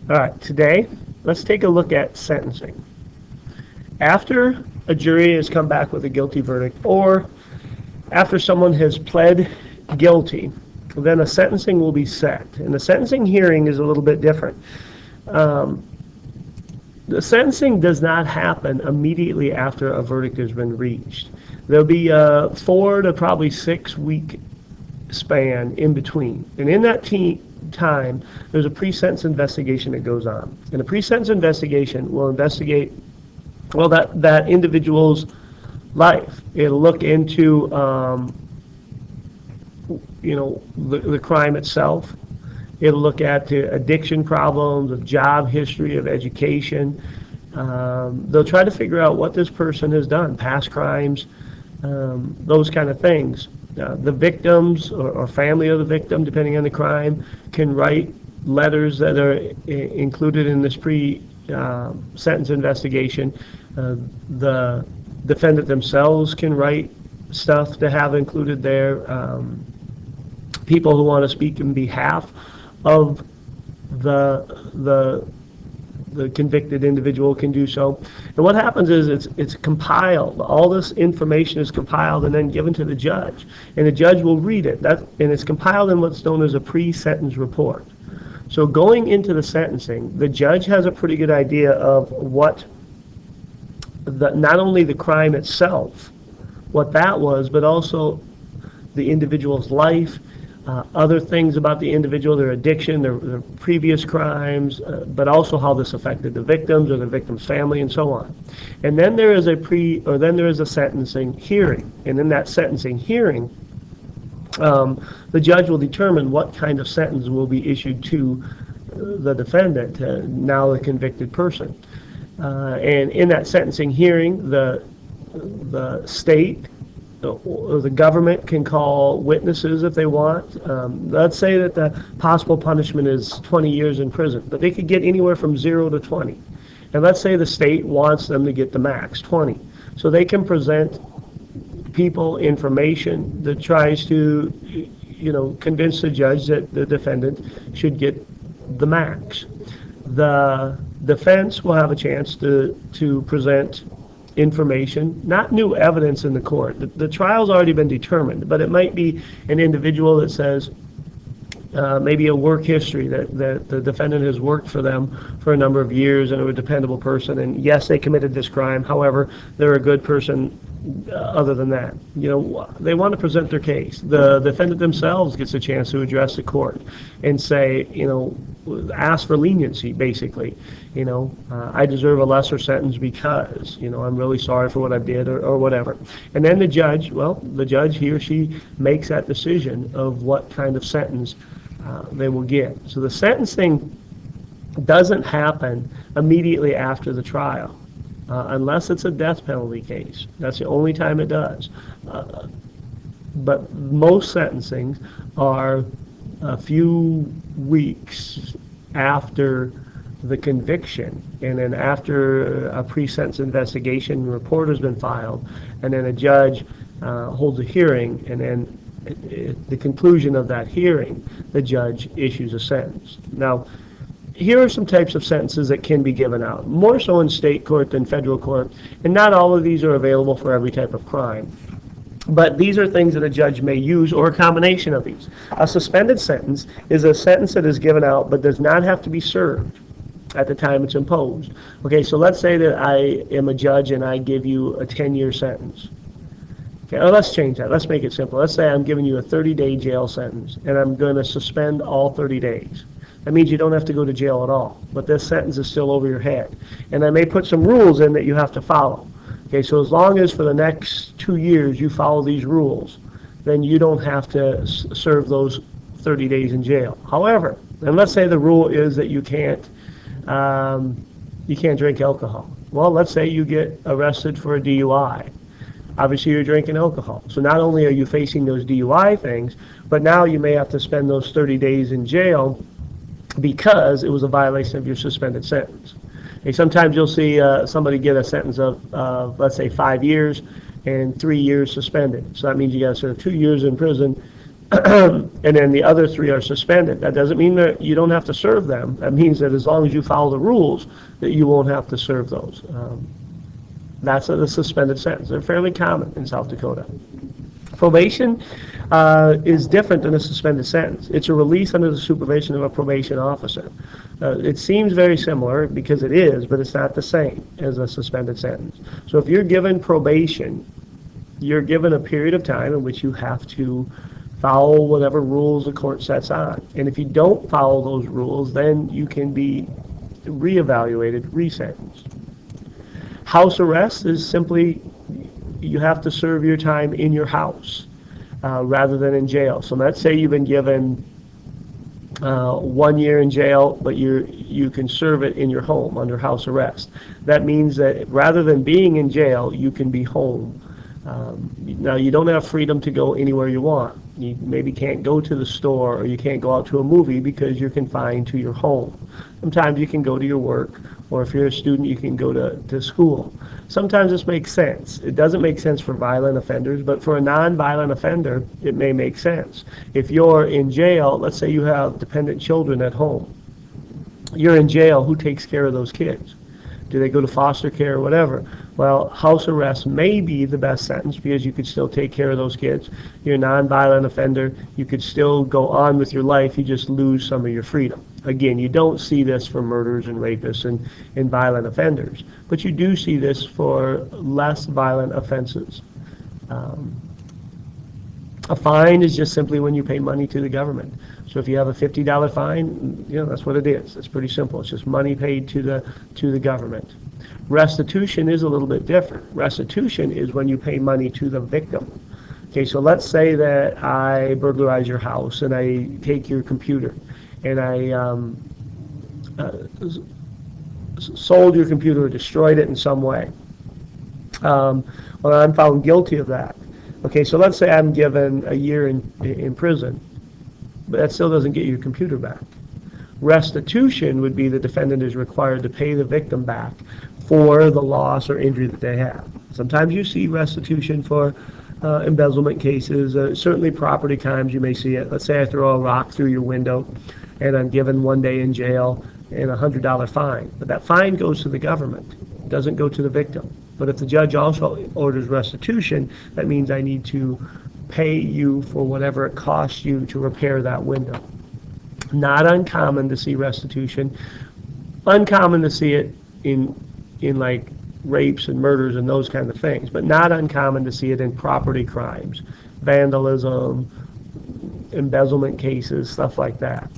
All right, today let's take a look at sentencing. After a jury has come back with a guilty verdict, or after someone has pled guilty, then a sentencing will be set. And the sentencing hearing is a little bit different. Um, the sentencing does not happen immediately after a verdict has been reached. There'll be a 4 to probably 6 week span in between. And in that time, there's a pre-sentence investigation that goes on. And a pre-sentence investigation will investigate, well, that individual's life. It'll look into, the crime itself. It'll look at the addiction problems, of job history, of education. They'll try to figure out what this person has done, past crimes, those kind of things. The victims or family of the victim, depending on the crime, can write letters that are included in this pre-sentence investigation. The defendant themselves can write stuff to have included there. People who want to speak in behalf of the convicted individual can do so. And what happens is it's compiled. All this information is compiled and then given to the judge. And the judge will read it. And it's compiled in what's known as a pre-sentence report. So going into the sentencing, the judge has a pretty good idea of what not only the crime itself, what that was, but also the individual's life, other things about the individual, their addiction, their previous crimes, but also how this affected the victims or the victim's family, and so on. And then there is a sentencing hearing. And in that sentencing hearing, the judge will determine what kind of sentence will be issued to the defendant, now the convicted person. And in that sentencing hearing, the state or the government can call witnesses if they want. Let's say that the possible punishment is 20 years in prison, but they could get anywhere from 0 to 20. And let's say the state wants them to get the max, 20. So they can present people information that tries to, convince the judge that the defendant should get the max. The defense will have a chance to present information, not new evidence in the court. The trial's already been determined, but it might be an individual that says maybe a work history that the defendant has worked for them for a number of years and are a dependable person, and yes, they committed this crime, however, they're a good person other than that. They want to present their case. The defendant themselves gets a chance to address the court and say, ask for leniency, basically. I deserve a lesser sentence because, I'm really sorry for what I did or whatever. And then the judge, he or she makes that decision of what kind of sentence they will get. So the sentencing doesn't happen immediately after the trial. Unless it's a death penalty case. That's the only time it does. But most sentencings are a few weeks after the conviction, and then after a pre-sentence investigation report has been filed, and then a judge holds a hearing, and then at the conclusion of that hearing, the judge issues a sentence. Now, here are some types of sentences that can be given out, more so in state court than federal court, and not all of these are available for every type of crime. But these are things that a judge may use, or a combination of these. A suspended sentence is a sentence that is given out but does not have to be served at the time it's imposed. Okay, so let's say that I am a judge and I give you a 10-year sentence. Okay, let's change that. Let's make it simple. Let's say I'm giving you a 30-day jail sentence, and I'm going to suspend all 30 days. That means you don't have to go to jail at all, but this sentence is still over your head. And I may put some rules in that you have to follow. Okay, so as long as for the next 2 years you follow these rules, then you don't have to serve those 30 days in jail. However, and let's say the rule is that you can't drink alcohol. Well, let's say you get arrested for a DUI. Obviously, you're drinking alcohol. So not only are you facing those DUI things, but now you may have to spend those 30 days in jail because it was a violation of your suspended sentence. Okay, sometimes you'll see somebody get a sentence of let's say 5 years and 3 years suspended. So that means you got to serve 2 years in prison and then the other 3 are suspended. That doesn't mean that you don't have to serve them. That means that as long as you follow the rules, that you won't have to serve those. That's a suspended sentence. They're fairly common in South Dakota. Probation is different than a suspended sentence. It's a release under the supervision of a probation officer. It seems very similar because it is, but it's not the same as a suspended sentence. So if you're given probation, you're given a period of time in which you have to follow whatever rules the court sets on. And if you don't follow those rules, then you can be reevaluated, resentenced. House arrest is simply you have to serve your time in your house rather than in jail. So let's say you've been given 1 year in jail, but you can serve it in your home under house arrest. That means that rather than being in jail, you can be home. Now, you don't have freedom to go anywhere you want. You maybe can't go to the store or you can't go out to a movie because you're confined to your home. Sometimes you can go to your work, or if you're a student, you can go to school. Sometimes this makes sense. It doesn't make sense for violent offenders, but for a non-violent offender, it may make sense. If you're in jail, let's say you have dependent children at home. You're in jail, who takes care of those kids? Do they go to foster care or whatever? Well, house arrest may be the best sentence because you could still take care of those kids. You're a non-violent offender. You could still go on with your life. You just lose some of your freedom. Again, you don't see this for murderers and rapists and violent offenders, but you do see this for less violent offenses. A fine is just simply when you pay money to the government. So if you have a $50 fine, that's what it is. It's pretty simple. It's just money paid to the government. Restitution is a little bit different. Restitution is when you pay money to the victim. Okay, so let's say that I burglarize your house and I take your computer and I sold your computer or destroyed it in some way. Well, I'm found guilty of that. Okay, so let's say I'm given a year in prison, but that still doesn't get your computer back. Restitution would be the defendant is required to pay the victim back for the loss or injury that they have. Sometimes you see restitution for embezzlement cases, certainly property crimes you may see it. Let's say I throw a rock through your window and I'm given 1 day in jail and a $100 fine. But that fine goes to the government. It doesn't go to the victim. But if the judge also orders restitution, that means I need to pay you for whatever it costs you to repair that window. Not uncommon to see restitution. Uncommon to see it in like rapes and murders and those kind of things, but not uncommon to see it in property crimes, vandalism, embezzlement cases, stuff like that.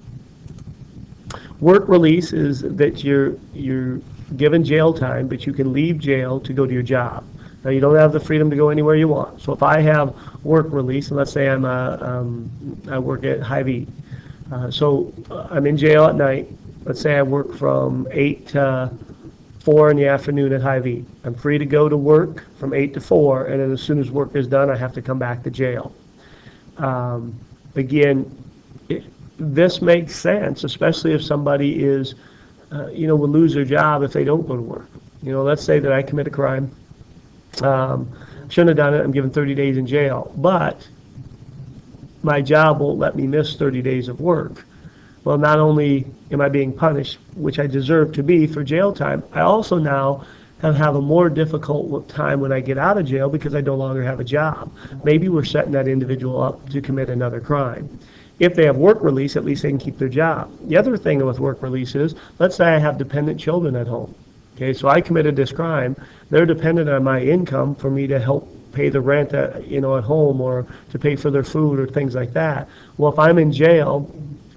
Work release is that you're given jail time, but you can leave jail to go to your job. Now, you don't have the freedom to go anywhere you want. So if I have work release, and let's say I work at Hy-Vee, so I'm in jail at night. Let's say I work from 8 to 4 in the afternoon at Hy-Vee. I'm free to go to work from 8 to 4, and then as soon as work is done, I have to come back to jail. Again, this makes sense, especially if somebody is, will lose their job if they don't go to work. Let's say that I commit a crime. Shouldn't have done it. I'm given 30 days in jail, but my job won't let me miss 30 days of work. Well, not only am I being punished, which I deserve to be for jail time, I also now have a more difficult time when I get out of jail because I no longer have a job. Maybe we're setting that individual up to commit another crime. If they have work release, at least they can keep their job. The other thing with work release is, let's say I have dependent children at home. Okay, so I committed this crime. They're dependent on my income for me to help pay the rent at home or to pay for their food or things like that. Well, if I'm in jail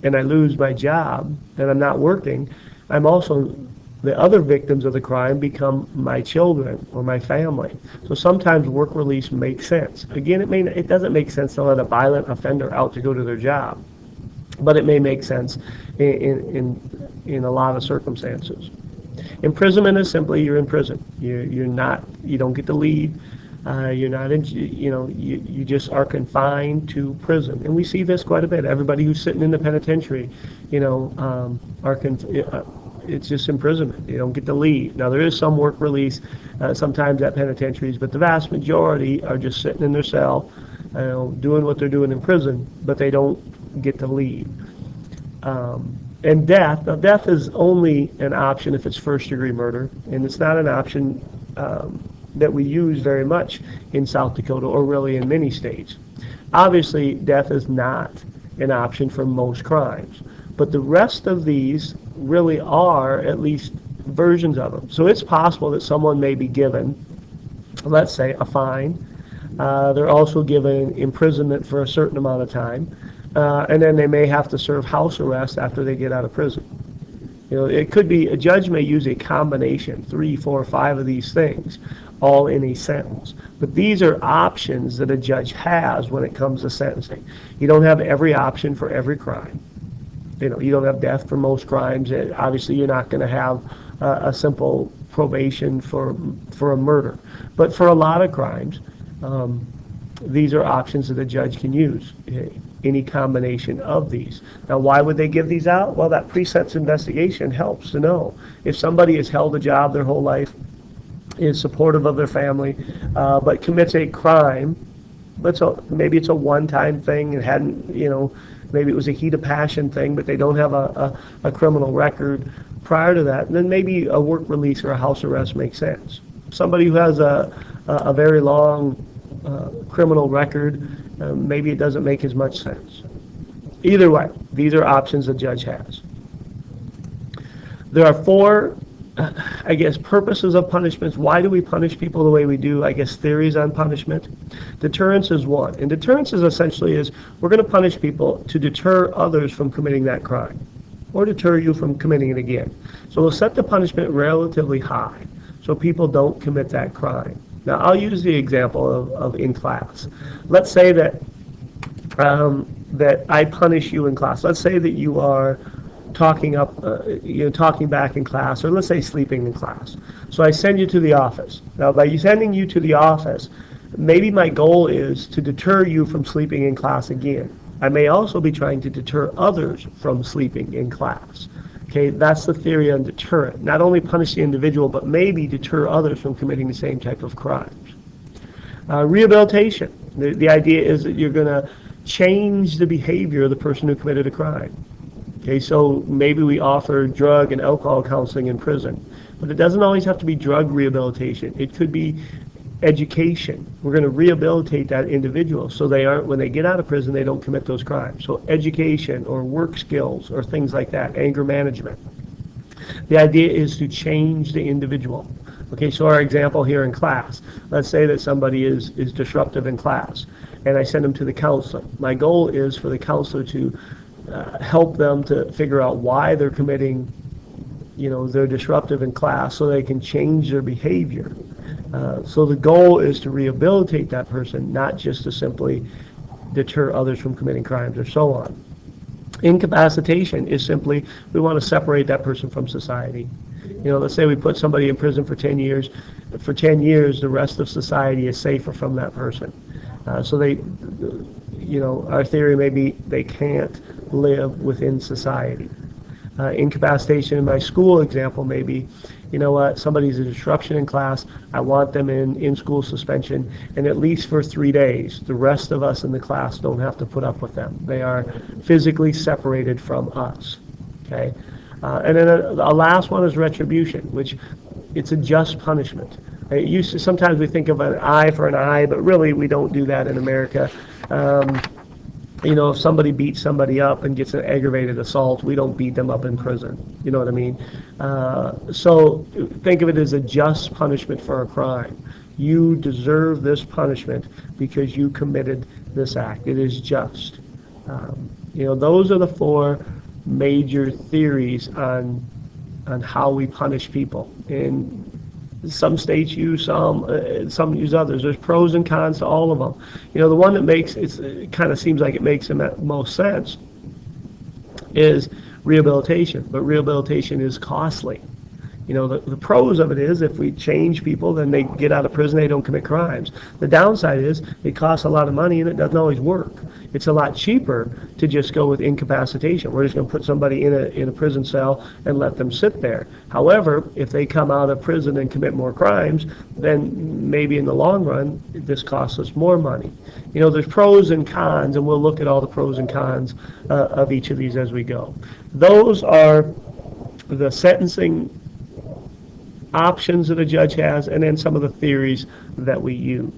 and I lose my job and I'm not working, I'm also, the other victims of the crime become my children or my family. So sometimes work release makes sense. Again, it doesn't make sense to let a violent offender out to go to their job, but it may make sense in a lot of circumstances. Imprisonment is simply you're in prison. You don't get to leave. You're not in, you just are confined to prison. And we see this quite a bit. Everybody who's sitting in the penitentiary, it's just imprisonment. They don't get to leave. Now, there is some work release sometimes at penitentiaries, but the vast majority are just sitting in their cell, doing what they're doing in prison, but they don't get to leave. And death. Now, death is only an option if it's first-degree murder, and it's not an option that we use very much in South Dakota or really in many states. Obviously, death is not an option for most crimes, but the rest of these really are at least versions of them. So it's possible that someone may be given, let's say, a fine. They're also given imprisonment for a certain amount of time, and then they may have to serve house arrest after they get out of prison. It could be, a judge may use a combination, 3, 4, 5 of these things, all in a sentence. But these are options that a judge has when it comes to sentencing. You don't have every option for every crime. You don't have death for most crimes. Obviously, you're not going to have a simple probation for a murder. But for a lot of crimes, these are options that a judge can use, any combination of these. Now, why would they give these out? Well, that pre-sentence investigation helps to know. If somebody has held a job their whole life, is supportive of their family, but commits a crime, maybe it's a one-time thing, it hadn't, maybe it was a heat of passion thing, but they don't have a criminal record prior to that, then maybe a work release or a house arrest makes sense. Somebody who has a very long criminal record, maybe it doesn't make as much sense. Either way, these are options the judge has. There are 4, purposes of punishments. Why do we punish people the way we do? Theories on punishment. Deterrence is one. And deterrence is essentially we're going to punish people to deter others from committing that crime or deter you from committing it again. So we'll set the punishment relatively high so people don't commit that crime. Now, I'll use the example of in class. Let's say that I punish you in class. Let's say that you are talking back in class, or let's say sleeping in class. So I send you to the office. Now, by sending you to the office, maybe my goal is to deter you from sleeping in class again. I may also be trying to deter others from sleeping in class. Okay, that's the theory on deterrent. Not only punish the individual, but maybe deter others from committing the same type of crimes. Rehabilitation. The idea is that you're going to change the behavior of the person who committed a crime. Okay, so maybe we offer drug and alcohol counseling in prison, but it doesn't always have to be drug rehabilitation. It could be education. We're going to rehabilitate that individual so when they get out of prison, they don't commit those crimes. So education or work skills or things like that, anger management. The idea is to change the individual. Okay, so our example here in class, let's say that somebody is disruptive in class, and I send them to the counselor. My goal is for the counselor to help them to figure out why they're committing, they're disruptive in class so they can change their behavior. So the goal is to rehabilitate that person, not just to simply deter others from committing crimes or so on. Incapacitation is simply, we want to separate that person from society. Let's say we put somebody in prison for 10 years. For 10 years, the rest of society is safer from that person. So our theory may be they can't live within society. Incapacitation in my school example may be, somebody's a disruption in class, I want them in school suspension, and at least for 3 days, the rest of us in the class don't have to put up with them. They are physically separated from us. Okay? And then a last one is retribution, which it's a just punishment. Sometimes we think of an eye for an eye, but really we don't do that in America. If somebody beats somebody up and gets an aggravated assault, we don't beat them up in prison. You know what I mean? So think of it as a just punishment for a crime. You deserve this punishment because you committed this act. It is just. Those are the 4 major theories on how we punish people. And some states use some use others. There's pros and cons to all of them. The one that it kind of seems like it makes the most sense is rehabilitation, but rehabilitation is costly. The pros of it is if we change people, then they get out of prison, they don't commit crimes. The downside is it costs a lot of money and it doesn't always work. It's a lot cheaper to just go with incapacitation. We're just going to put somebody in a prison cell and let them sit there. However, if they come out of prison and commit more crimes, then maybe in the long run, this costs us more money. There's pros and cons, and we'll look at all the pros and cons of each of these as we go. Those are the sentencing options that a judge has, and then some of the theories that we use.